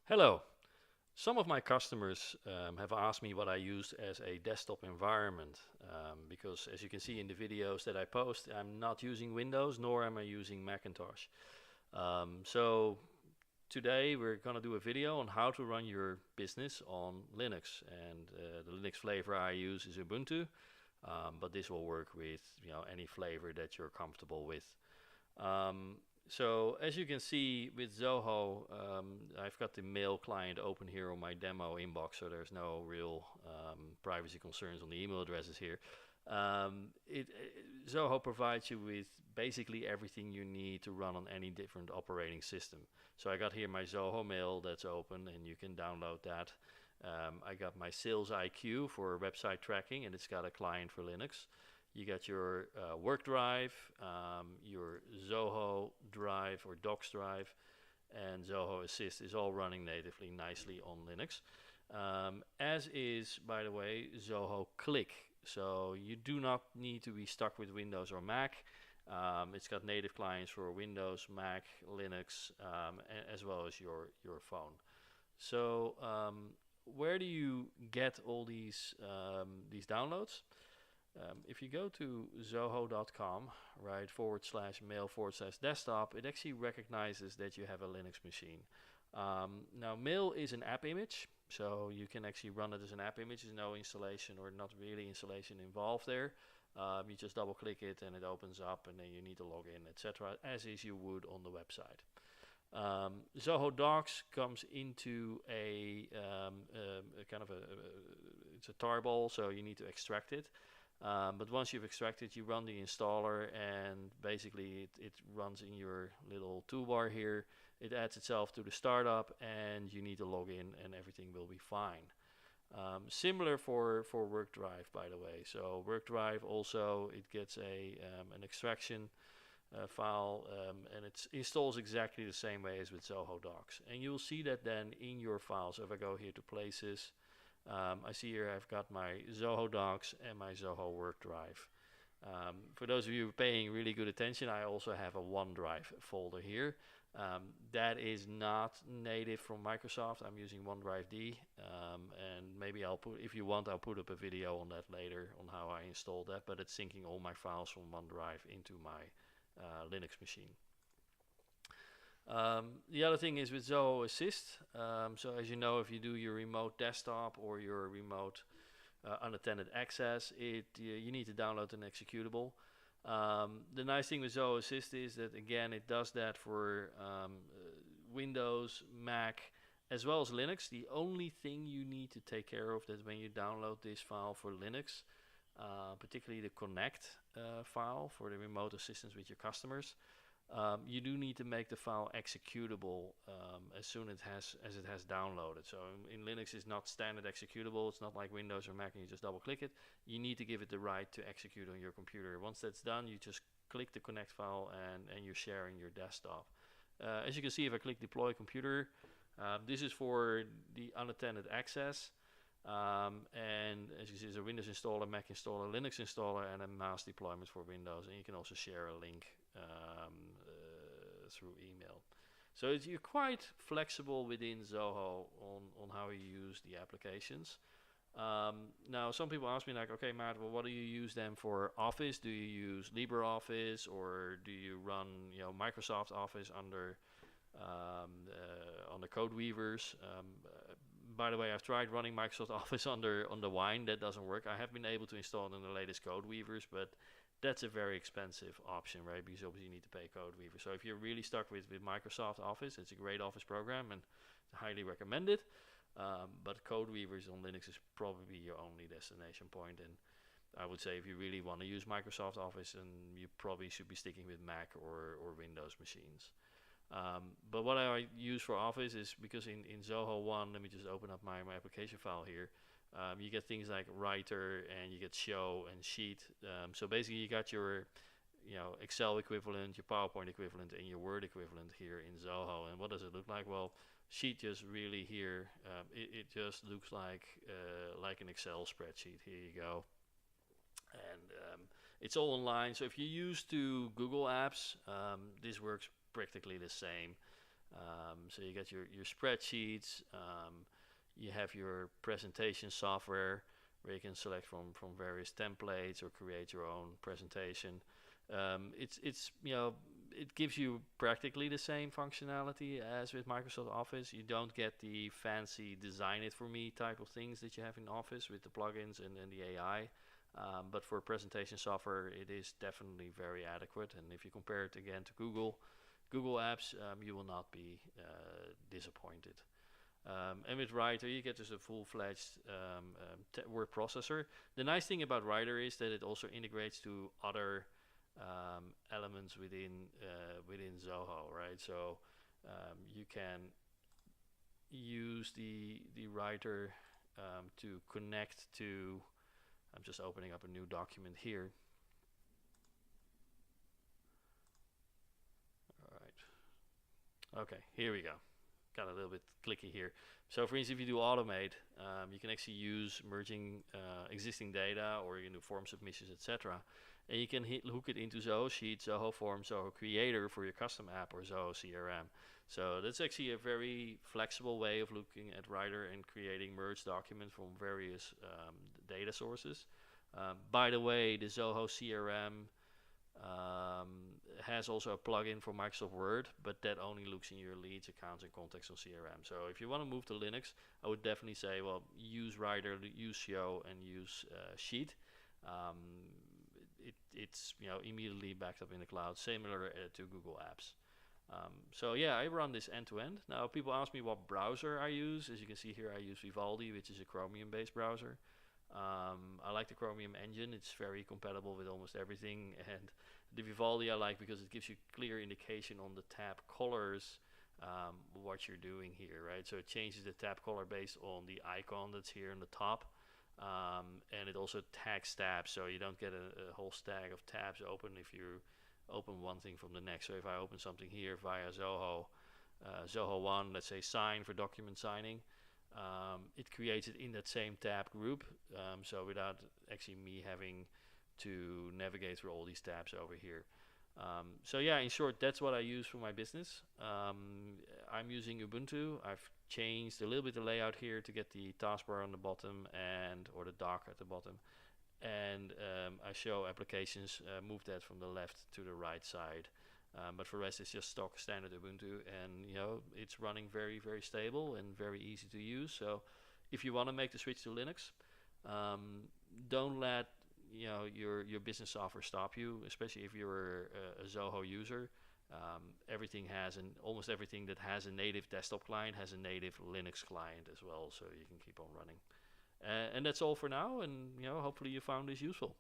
Hello. Some of my customers have asked me what I use as a desktop environment because as you can see in the videos that I post, I'm not using Windows nor am I using Macintosh. So today we're going to do a video on how to run your business on Linux, and the Linux flavor I use is Ubuntu, but this will work with any flavor that you're comfortable with. Um, so as you can see with Zoho, I've got the mail client open here on my demo inbox, so there's no real privacy concerns on the email addresses here. Zoho provides you with basically everything you need to run on any different operating system. So I got here my Zoho mail that's open, and you can download that. I got my Sales IQ for website tracking, and it's got a client for Linux. You got your work drive, your Zoho drive or Docs drive, and Zoho Assist is all running natively nicely on Linux. As is, by the way, Zoho Click. So you do not need to be stuck with Windows or Mac. It's got native clients for Windows, Mac, Linux, as well as your phone. So where do you get all these downloads? If you go to zoho.com, right, /mail/desktop, it actually recognizes that you have a Linux machine. Now, mail is an app image, so you can actually run it as an app image. There's no installation or not really installation involved there. You just double click it and it opens up, and then you need to log in, etc., as is you would on the website. Zoho Docs comes into a kind of it's a tarball, so you need to extract it. But once you've extracted, you run the installer, and basically it runs in your little toolbar here. It adds itself to the startup, and you need to log in, and everything will be fine. Similar for Work Drive, by the way. So Work Drive also, it gets an extraction file, and it installs exactly the same way as with Zoho Docs. And you'll see that then in your files. So if I go here to Places, I see here I've got my Zoho Docs and my Zoho Work Drive. For those of you paying really good attention, I also have a OneDrive folder here. That is not native from Microsoft. I'm using OneDrive D, and maybe if you want, I'll put up a video on that later on how I installed that, but it's syncing all my files from OneDrive into my Linux machine. The other thing is with Zoho Assist. So as you know, if you do your remote desktop or your remote unattended access, you need to download an executable. The nice thing with Zoho Assist is that, again, it does that for Windows, Mac, as well as Linux. The only thing you need to take care of is when you download this file for Linux, particularly the connect file for the remote assistance with your customers. You do need to make the file executable as soon as it has downloaded. So in Linux, it's not standard executable. It's not like Windows or Mac and you just double click it. You need to give it the right to execute on your computer. Once that's done, you just click the connect file and you're sharing your desktop. As you can see, if I click deploy computer, this is for the unattended access. And as you see, there's a Windows installer, Mac installer, Linux installer, and a mass deployment for Windows. And you can also share a link through email. So you're quite flexible within Zoho on how you use the applications. Now, some people ask me like, okay, Matt, well, what do you use them for Office? Do you use LibreOffice, or do you run Microsoft Office under on the code weavers? By the way, I've tried running Microsoft Office on the Wine. That doesn't work. I have been able to install it in the latest code weavers, but that's a very expensive option, right? Because obviously you need to pay code weaver. So if you're really stuck with Microsoft Office, it's a great Office program and highly recommended. But code weavers on Linux is probably your only destination point. And I would say if you really want to use Microsoft Office, then you probably should be sticking with Mac or Windows machines. But what I use for Office is, because in Zoho One, let me just open up my application file here. You get things like Writer, and you get Show and Sheet. So basically, you got your Excel equivalent, your PowerPoint equivalent, and your Word equivalent here in Zoho. And what does it look like? Well, Sheet just really here, it just looks like an Excel spreadsheet. Here you go. And it's all online. So if you're used to Google Apps, this works practically the same. So you get your spreadsheets. You have your presentation software where you can select from various templates or create your own presentation. It's it gives you practically the same functionality as with Microsoft Office. You don't get the fancy design it for me type of things that you have in Office with the plugins and the AI. But for presentation software, it is definitely very adequate. And if you compare it again to Google Apps, you will not be disappointed. And with Writer, you get just a full-fledged word processor. The nice thing about Writer is that it also integrates to other elements within Zoho, right? So you can use the Writer to connect to. I'm just opening up a new document here. All right. Okay, here we go. Got a little bit clicky here. So for instance, if you do automate, you can actually use merging existing data, or you can do form submissions, etc. And you can hook it into Zoho Sheet, Zoho Form, Zoho Creator for your custom app, or Zoho CRM. So that's actually a very flexible way of looking at Writer and creating merged documents from various data sources. By the way, the Zoho CRM has also a plugin for Microsoft Word, but that only looks in your leads, accounts, and contacts on CRM. So if you want to move to Linux, I would definitely say, well, use Writer, use Show, and use Sheet. It's immediately backed up in the cloud, similar to Google Apps. So yeah, I run this end to end. Now people ask me what browser I use. As you can see here, I use Vivaldi, which is a Chromium-based browser. I like the Chromium engine. It's very compatible with almost everything. And the Vivaldi I like because it gives you clear indication on the tab colors what you're doing here, right? So it changes the tab color based on the icon that's here on the top. And it also tags tabs, so you don't get a whole stack of tabs open if you open one thing from the next. So if I open something here via Zoho One, let's say sign for document signing, it creates it in that same tab group, so without actually me having to navigate through all these tabs over here. So yeah, in short, that's what I use for my business. I'm using Ubuntu. I've changed a little bit the layout here to get the taskbar on the bottom or the dock at the bottom. And I show applications, move that from the left to the right side. But for the rest, it's just stock standard Ubuntu, and it's running very, very stable and very easy to use. So if you want to make the switch to Linux, don't let your business software stop you, especially if you're a Zoho user. Almost everything that has a native desktop client has a native Linux client as well, so you can keep on running. And that's all for now, and hopefully you found this useful.